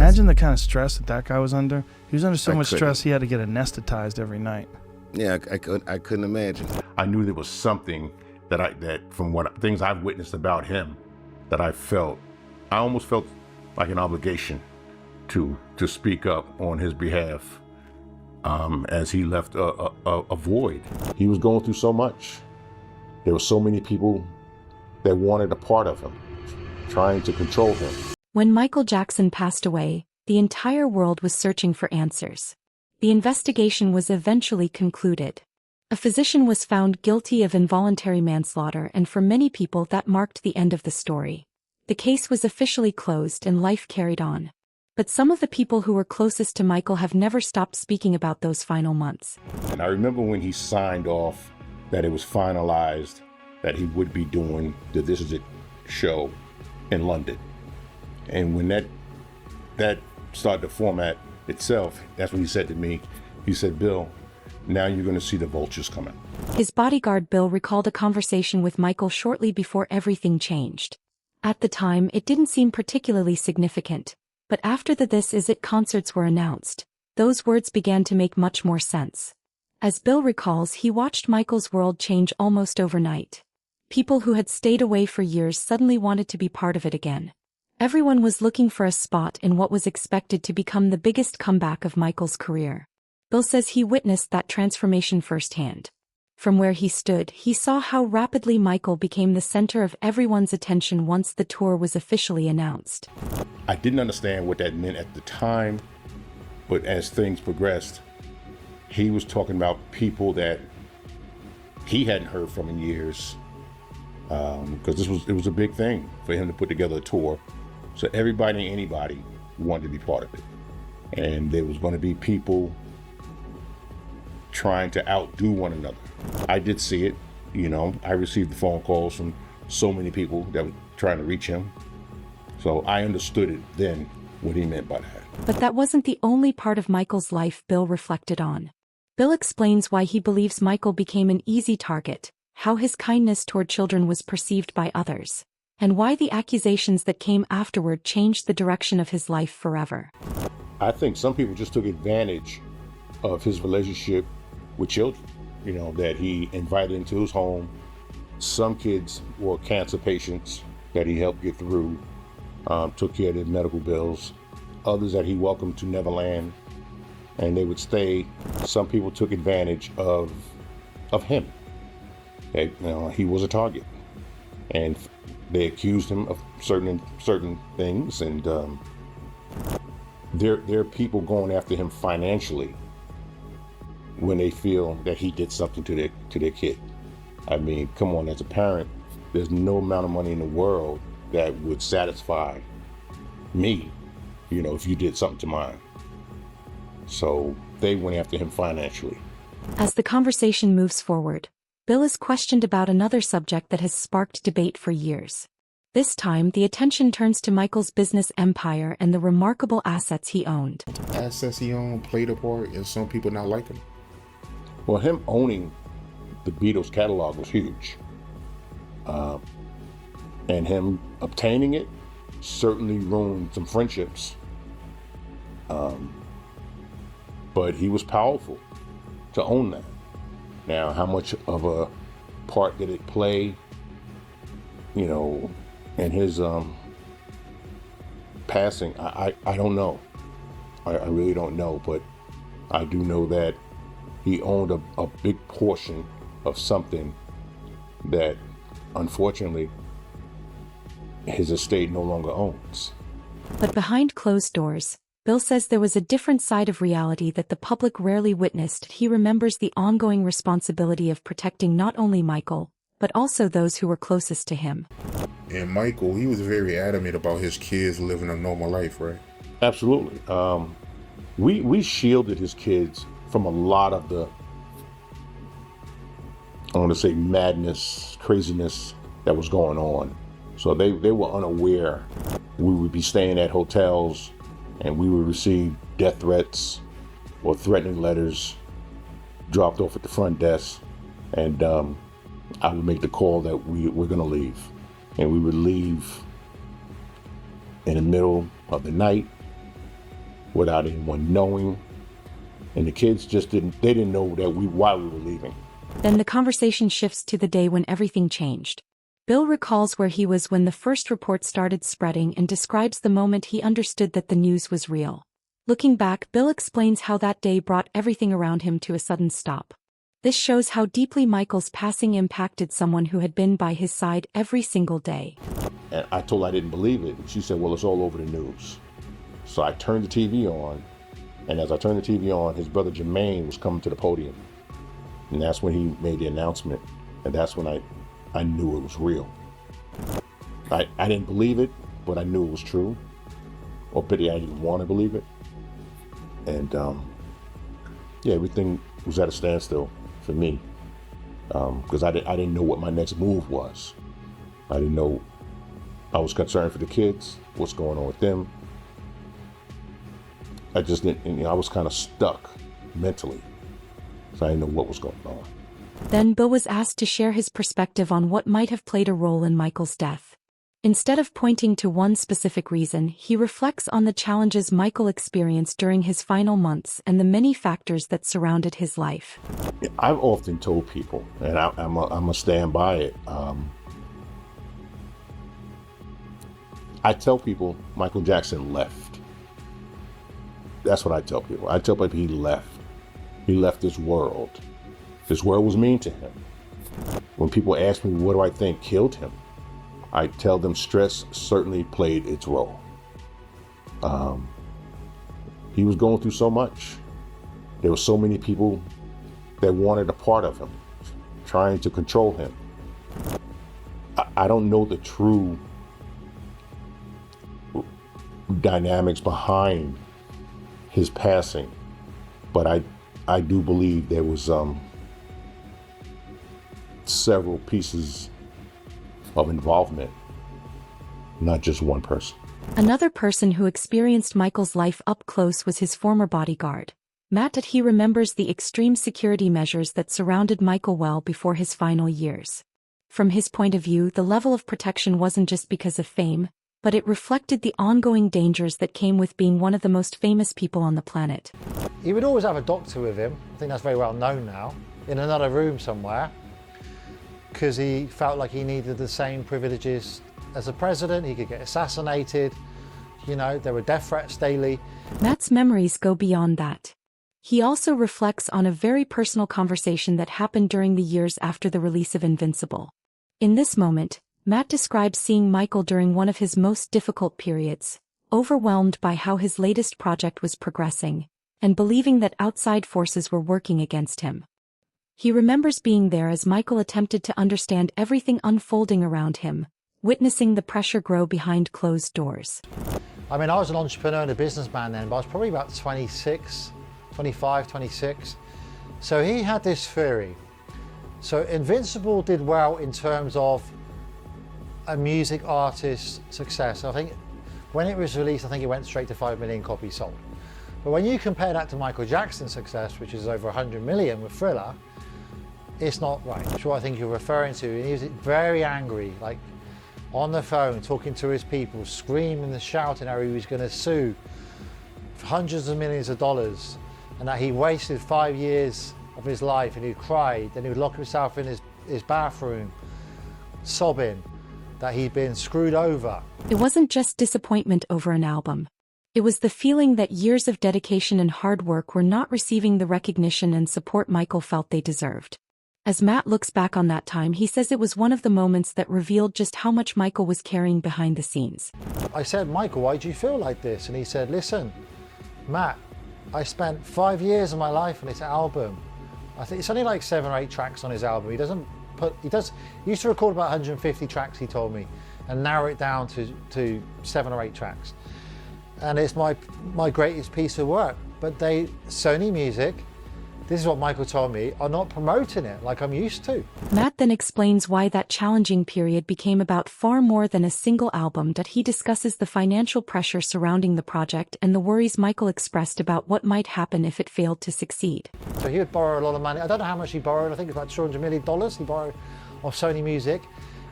Imagine the kind of stress that guy was under. He was under so much stress he had to get anesthetized every night. Yeah, I couldn't imagine. I knew there was something that from things I've witnessed about him, that I almost felt like an obligation to speak up on his behalf, as he left a void. He was going through so much. There were so many people that wanted a part of him, trying to control him. When Michael Jackson passed away, the entire world was searching for answers. The investigation was eventually concluded. A physician was found guilty of involuntary manslaughter, and for many people that marked the end of the story. The case was officially closed and life carried on. But some of the people who were closest to Michael have never stopped speaking about those final months. And I remember when he signed off that it was finalized that he would be doing the This Is It show in London. And when that started to format itself, that's when he said to me, he said, "Bill, now you're going to see the vultures coming." His bodyguard Bill recalled a conversation with Michael shortly before everything changed. At the time, it didn't seem particularly significant, but after the This Is It concerts were announced, those words began to make much more sense. As Bill recalls, he watched Michael's world change almost overnight. People who had stayed away for years suddenly wanted to be part of it again. Everyone was looking for a spot in what was expected to become the biggest comeback of Michael's career. Bill says he witnessed that transformation firsthand. From where he stood, he saw how rapidly Michael became the center of everyone's attention once the tour was officially announced. I didn't understand what that meant at the time, but as things progressed, he was talking about people that he hadn't heard from in years, because it was a big thing for him to put together a tour. So everybody and anybody wanted to be part of it. And there was going to be people trying to outdo one another. I did see it, I received the phone calls from so many people that were trying to reach him. So I understood it then, what he meant by that. But that wasn't the only part of Michael's life Bill reflected on. Bill explains why he believes Michael became an easy target, how his kindness toward children was perceived by others, and why the accusations that came afterward changed the direction of his life forever. I think some people just took advantage of his relationship with children, that he invited into his home. Some kids were cancer patients that he helped get through, took care of their medical bills. Others that he welcomed to Neverland, and they would stay. Some people took advantage of him. He was a target, and they accused him of certain things, and there are people going after him financially when they feel that he did something to their kid. I mean, come on, as a parent, there's no amount of money in the world that would satisfy me, if you did something to mine. So they went after him financially. As the conversation moves forward, Bill is questioned about another subject that has sparked debate for years. This time, the attention turns to Michael's business empire and the remarkable assets he owned. Assets he owned played a part in some people not like him. Well, him owning the Beatles catalog was huge. And him obtaining it certainly ruined some friendships. But he was powerful to own that. Now, how much of a part did it play, in his passing? I don't know. I really don't know, but I do know that he owned a big portion of something that, unfortunately, his estate no longer owns. But behind closed doors, Bill says there was a different side of reality that the public rarely witnessed. He remembers the ongoing responsibility of protecting not only Michael, but also those who were closest to him. And Michael, he was very adamant about his kids living a normal life, right? Absolutely. We shielded his kids from a lot of the, I want to say, madness, craziness that was going on. So they were unaware. We would be staying at hotels and we would receive death threats or threatening letters dropped off at the front desk. And I would make the call that we're going to leave. And we would leave in the middle of the night without anyone knowing. And the kids just didn't know why we were leaving. Then the conversation shifts to the day when everything changed. Bill recalls where he was when the first report started spreading and describes the moment he understood that the news was real. Looking back, Bill explains how that day brought everything around him to a sudden stop. This shows how deeply Michael's passing impacted someone who had been by his side every single day. And I told her I didn't believe it. And she said, well, it's all over the news. So I turned the TV on, and as I turned the TV on, his brother Jermaine was coming to the podium. And that's when he made the announcement. And that's when I knew it was real. I didn't believe it, but I knew it was true. Or pity I didn't want to believe it. And yeah, everything was at a standstill for me. Because I didn't know what my next move was. I didn't know. I was concerned for the kids, what's going on with them. I just didn't, I was kind of stuck mentally. So I didn't know what was going on. Then Bill was asked to share his perspective on what might have played a role in Michael's death. Instead of pointing to one specific reason, he reflects on the challenges Michael experienced during his final months and the many factors that surrounded his life. I've often told people, and I'm going to stand by it. I tell people Michael Jackson left. That's what I tell people. I tell people he left. He left this world. This world was mean to him. When people ask me, what do I think killed him? I tell them stress certainly played its role. He was going through so much. There were so many people that wanted a part of him, trying to control him. I don't know the true dynamics behind his passing, but I do believe there was several pieces of involvement, not just one person. Another person who experienced Michael's life up close was his former bodyguard. Matt said he remembers the extreme security measures that surrounded Michael well before his final years. From his point of view, the level of protection wasn't just because of fame, but it reflected the ongoing dangers that came with being one of the most famous people on the planet. He would always have a doctor with him, I think that's very well known now, in another room somewhere, because he felt like he needed the same privileges as a president. He could get assassinated, there were death threats daily. Matt's memories go beyond that. He also reflects on a very personal conversation that happened during the years after the release of Invincible. In this moment, Matt describes seeing Michael during one of his most difficult periods, overwhelmed by how his latest project was progressing, and believing that outside forces were working against him. He remembers being there as Michael attempted to understand everything unfolding around him, witnessing the pressure grow behind closed doors. I mean, I was an entrepreneur and a businessman then, but I was probably about 25, 26. So he had this theory. So Invincible did well in terms of a music artist's success. I think when it was released, I think it went straight to 5 million copies sold. But when you compare that to Michael Jackson's success, which is over 100 million with Thriller, it's not right. That's what I think you're referring to. And he was very angry, like on the phone, talking to his people, screaming and shouting how he was going to sue for hundreds of millions of dollars, and that he wasted 5 years of his life, and he cried, and he would lock himself in his bathroom, sobbing that he'd been screwed over. It wasn't just disappointment over an album. It was the feeling that years of dedication and hard work were not receiving the recognition and support Michael felt they deserved. As Matt looks back on that time, he says it was one of the moments that revealed just how much Michael was carrying behind the scenes. I said, Michael, why do you feel like this? And he said, listen, Matt, I spent 5 years of my life on this album. I think it's only like 7 or 8 tracks on his album. He used to record about 150 tracks, he told me, and narrow it down to 7 or 8 tracks. And it's my greatest piece of work. But Sony Music, this is what Michael told me, are not promoting it like I'm used to. Matt then explains why that challenging period became about far more than a single album. That he discusses the financial pressure surrounding the project and the worries Michael expressed about what might happen if it failed to succeed. So he would borrow a lot of money. I don't know how much he borrowed. I think it's about $200 million he borrowed off Sony Music.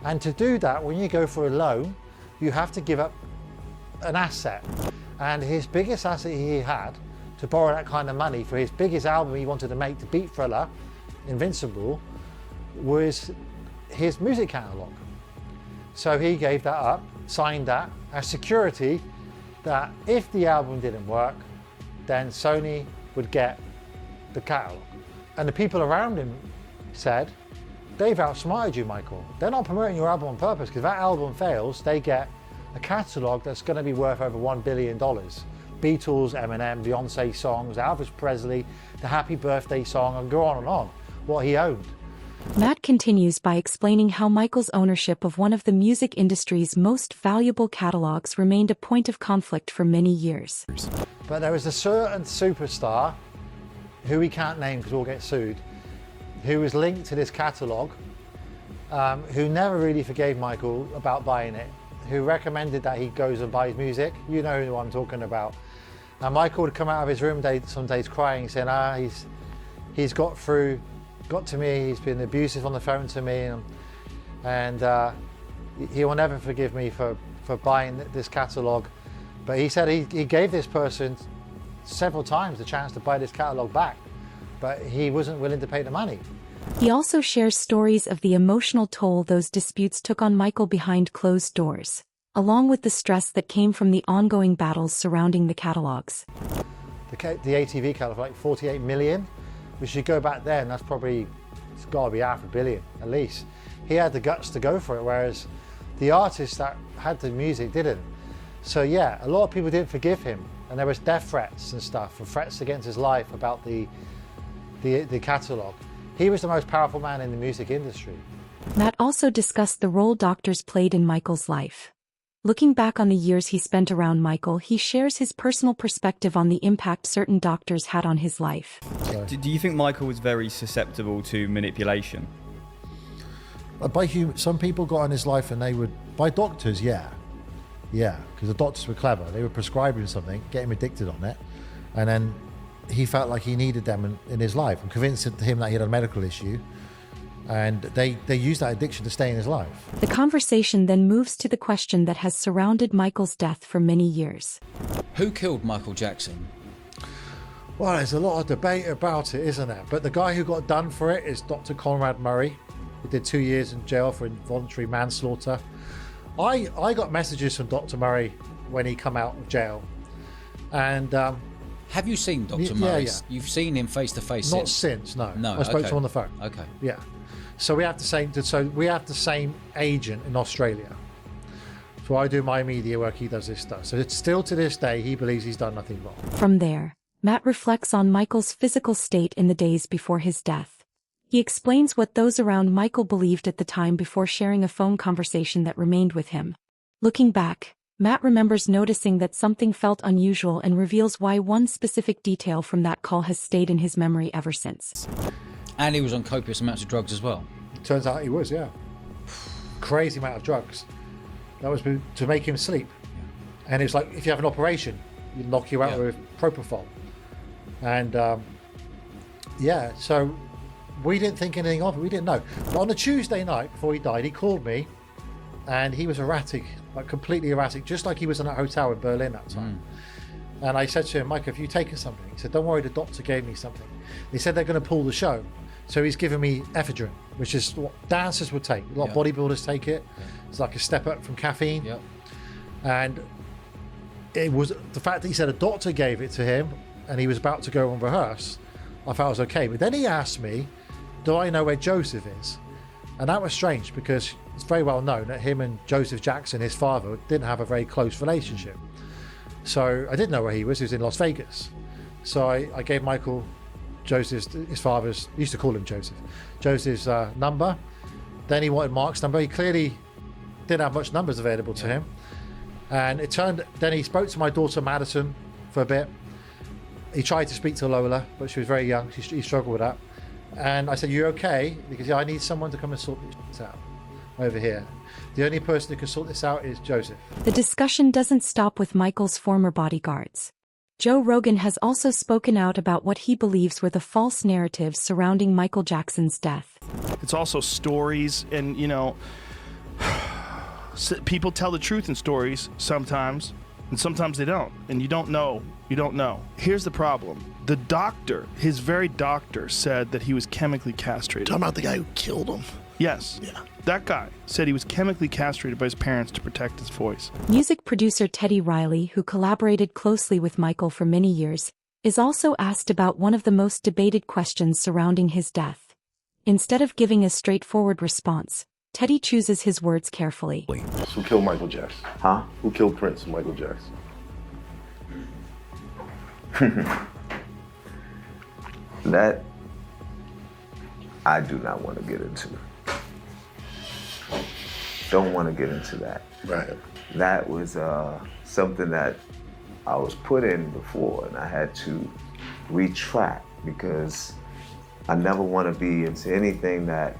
And to do that, when you go for a loan, you have to give up an asset. And his biggest asset he had to borrow that kind of money for his biggest album he wanted to make, to beat Thriller, Invincible, was his music catalogue. So he gave that up, signed that as security that if the album didn't work, then Sony would get the catalogue. And the people around him said, they've outsmarted you, Michael. They're not promoting your album on purpose, because if that album fails, they get a catalogue that's going to be worth over $1 billion. Beatles, Eminem, Beyonce songs, Elvis Presley, the Happy Birthday song, and go on, what he owned. Matt continues by explaining how Michael's ownership of one of the music industry's most valuable catalogs remained a point of conflict for many years. But there was a certain superstar, who we can't name because we'll get sued, who was linked to this catalogue, who never really forgave Michael about buying it, who recommended that he goes and buys music. You know who I'm talking about. And Michael would come out of his room some days crying, saying, he's got to me, he's been abusive on the phone to me, and he will never forgive me for buying this catalogue. But he said he gave this person several times the chance to buy this catalogue back, but he wasn't willing to pay the money. He also shares stories of the emotional toll those disputes took on Michael behind closed doors, along with the stress that came from the ongoing battles surrounding the catalogs. The ATV catalogue, like 48 million, which you go back then, it's got to be $500 million at least. He had the guts to go for it, whereas the artists that had the music didn't. So yeah, a lot of people didn't forgive him, and there was death threats and stuff, and threats against his life about the catalogue. He was the most powerful man in the music industry. Matt also discussed the role doctors played in Michael's life. Looking back on the years he spent around Michael, he shares his personal perspective on the impact certain doctors had on his life. Do you think Michael was very susceptible to manipulation? Some people got on his life and they would, by doctors, yeah, because the doctors were clever. They would prescribe him something, get him addicted on it, and then he felt like he needed them in his life, and convinced him that he had a medical issue, and they used that addiction to stay in his life. The conversation then moves to the question that has surrounded Michael's death for many years. Who killed Michael Jackson? Well, there's a lot of debate about it, isn't there? But the guy who got done for it is Dr. Conrad Murray. He did 2 years in jail for involuntary manslaughter. I got messages from Dr. Murray when he come out of jail, and have you seen Dr. Murray? Yeah. You've seen him face to face? Not since, no. No, I spoke to him on the phone. Okay. Yeah. So we have the same agent in Australia. So I do my media work, he does his stuff. So it's still to this day, he believes he's done nothing wrong. From there, Matt reflects on Michael's physical state in the days before his death. He explains what those around Michael believed at the time before sharing a phone conversation that remained with him. Looking back, Matt remembers noticing that something felt unusual and reveals why one specific detail from that call has stayed in his memory ever since. And he was on copious amounts of drugs as well. Turns out he was, yeah. Crazy amount of drugs. That was to make him sleep. And it's like, if you have an operation, you knock you out with propofol. And so we didn't think anything of it. We didn't know. But on a Tuesday night before he died, he called me, and he was erratic, like completely erratic, just like he was in a hotel in Berlin that time. And I said to him, Mike, have you taken something? He said, don't worry, the doctor gave me something. They said they're going to pull the show. So he's given me ephedrine, which is what dancers would take. A lot of bodybuilders take it. It's like a step up from caffeine. And it was the fact that he said a doctor gave it to him and he was about to go and rehearse, I felt it was okay. But then he asked me, do I know where Joseph is? And that was strange, because it's very well known that him and Joseph Jackson, his father, didn't have a very close relationship. So I didn't know where he was. He was in Las Vegas. So I gave Michael his father's, used to call him Joseph's number. Then he wanted Mark's number. He clearly didn't have much numbers available to him. And then he spoke to my daughter Madison for a bit. He tried to speak to Lola, but she was very young. He struggled with that. And I said, you okay? Because I need someone to come and sort this out over here. The only person who can sort this out is Joseph. The discussion doesn't stop with Michael's former bodyguards. Joe Rogan has also spoken out about what he believes were the false narratives surrounding Michael Jackson's death. It's also stories, and people tell the truth in stories sometimes. And sometimes they don't. And you don't know. You don't know. Here's the problem. The doctor, his very doctor, said that he was chemically castrated. Talking about the guy who killed him. Yes. Yeah. That guy said he was chemically castrated by his parents to protect his voice. Music producer Teddy Riley, who collaborated closely with Michael for many years, is also asked about one of the most debated questions surrounding his death. Instead of giving a straightforward response, Teddy chooses his words carefully. Who killed Michael Jackson? Huh? Who killed Prince and Michael Jackson? That I do not want to get into. Don't want to get into that. Right. That was something that I was put in before, and I had to retract because I never want to be into anything that,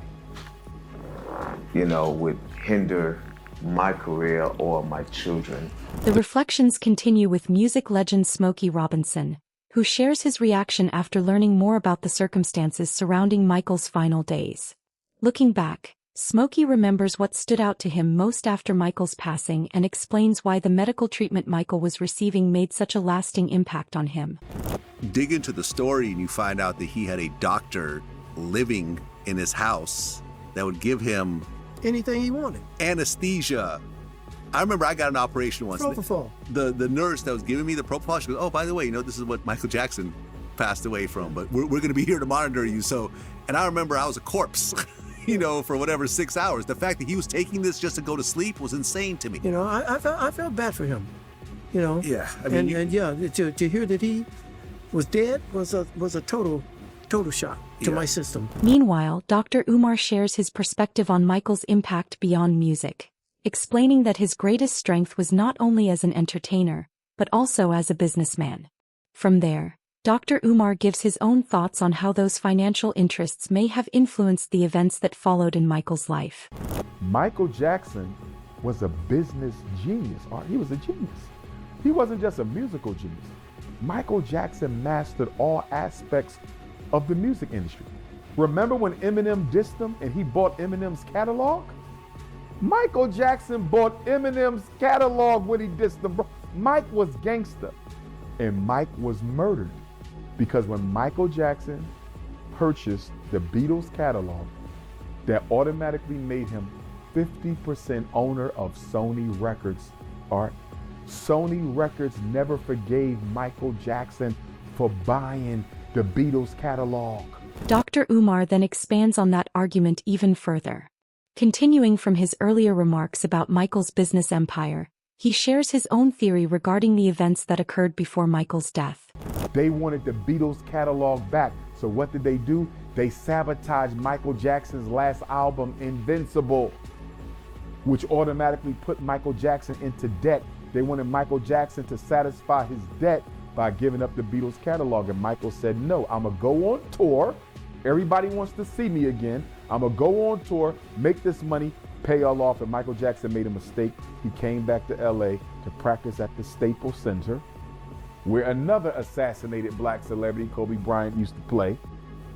would hinder my career or my children. The reflections continue with music legend Smokey Robinson, who shares his reaction after learning more about the circumstances surrounding Michael's final days. Looking back, Smokey remembers what stood out to him most after Michael's passing and explains why the medical treatment Michael was receiving made such a lasting impact on him. Dig into the story and you find out that he had a doctor living in his house that would give him anything he wanted. Anesthesia. I remember I got an operation once. Propofol. The nurse that was giving me the propofol, she goes, oh, by the way, this is what Michael Jackson passed away from, but we're going to be here to monitor you. So, and I remember I was a corpse. For whatever 6 hours. The fact that he was taking this just to go to sleep was insane to me. I felt bad for him. Yeah. I mean, to hear that he was dead was a total shock to my system. Meanwhile, Dr. Umar shares his perspective on Michael's impact beyond music, explaining that his greatest strength was not only as an entertainer, but also as a businessman. From there, Dr. Umar gives his own thoughts on how those financial interests may have influenced the events that followed in Michael's life. Michael Jackson was a business genius. He was a genius. He wasn't just a musical genius. Michael Jackson mastered all aspects of the music industry. Remember when Eminem dissed him and he bought Eminem's catalog? Michael Jackson bought Eminem's catalog when he dissed him. Mike was gangster, and Mike was murdered. Because when Michael Jackson purchased the Beatles catalog, that automatically made him 50% owner of Sony Records. Sony Records never forgave Michael Jackson for buying the Beatles catalog. Dr. Umar then expands on that argument even further. Continuing from his earlier remarks about Michael's business empire, he shares his own theory regarding the events that occurred before Michael's death. They wanted the Beatles catalog back, so what did they do? They sabotaged Michael Jackson's last album, Invincible, which automatically put Michael Jackson into debt. They wanted Michael Jackson to satisfy his debt by giving up the Beatles catalog, and Michael said, no, I'm gonna go on tour. Everybody wants to see me again. I'm gonna go on tour, make this money, pay all off. And Michael Jackson made a mistake. He came back to LA to practice at the Staples Center, where another assassinated black celebrity, Kobe Bryant, used to play,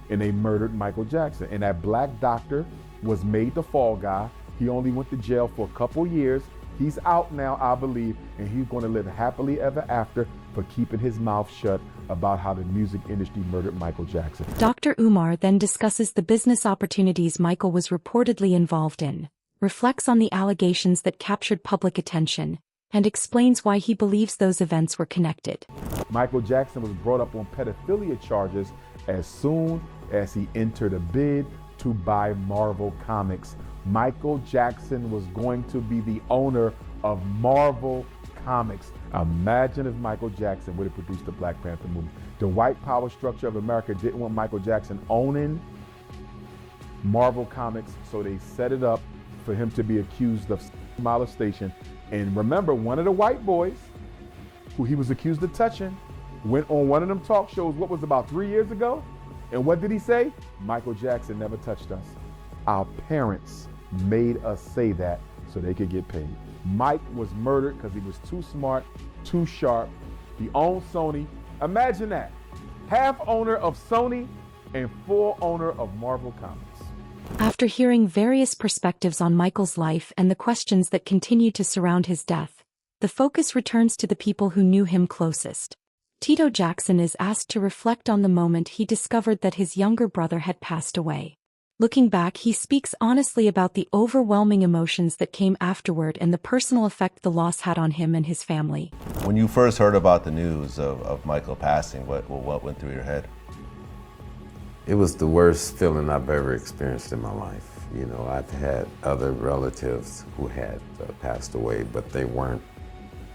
and they murdered Michael Jackson. And that black doctor was made the fall guy. He only went to jail for a couple years. He's out now, I believe, and he's going to live happily ever after for keeping his mouth shut about how the music industry murdered Michael Jackson. Dr. Umar then discusses the business opportunities Michael was reportedly involved in, reflects on the allegations that captured public attention, and explains why he believes those events were connected. Michael Jackson was brought up on pedophilia charges as soon as he entered a bid to buy Marvel Comics. Michael Jackson was going to be the owner of Marvel Comics. Imagine if Michael Jackson would have produced the Black Panther movie. The white power structure of America didn't want Michael Jackson owning Marvel Comics, so they set it up for him to be accused of molestation. And remember, one of the white boys who he was accused of touching went on one of them talk shows, what was about 3 years ago? And what did he say? Michael Jackson never touched us. Our parents made us say that so they could get paid. Mike was murdered because he was too smart, too sharp. He owned Sony. Imagine that. Half owner of Sony and full owner of Marvel Comics. After hearing various perspectives on Michael's life and the questions that continued to surround his death, the focus returns to the people who knew him closest. Tito Jackson is asked to reflect on the moment he discovered that his younger brother had passed away. Looking back, he speaks honestly about the overwhelming emotions that came afterward and the personal effect the loss had on him and his family. When you first heard about the news of Michael passing, what went through your head? It was the worst feeling I've ever experienced in my life. You know, I've had other relatives who had passed away, but they weren't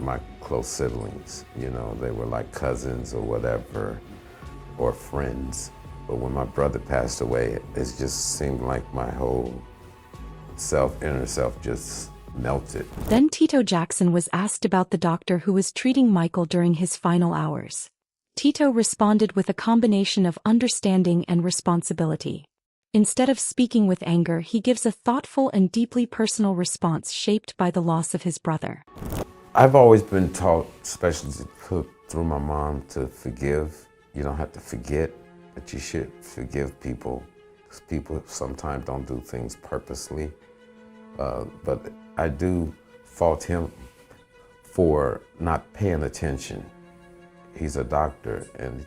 my close siblings. You know, they were like cousins or whatever, or friends. But when my brother passed away, it just seemed like my whole inner self just melted. Then Tito Jackson was asked about the doctor who was treating Michael during his final hours. Tito responded with a combination of understanding and responsibility. Instead of speaking with anger, he gives a thoughtful and deeply personal response shaped by the loss of his brother. I've always been taught, especially through my mom, to forgive. You don't have to forget, but you should forgive people, because people sometimes don't do things purposely. But I do fault him for not paying attention. He's a doctor, and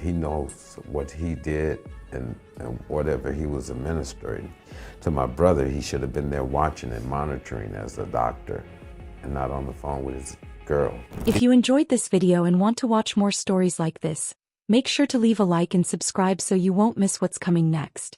he knows what he did and whatever he was administering. To my brother, he should have been there watching and monitoring as a doctor and not on the phone with his girl. If you enjoyed this video and want to watch more stories like this, make sure to leave a like and subscribe so you won't miss what's coming next.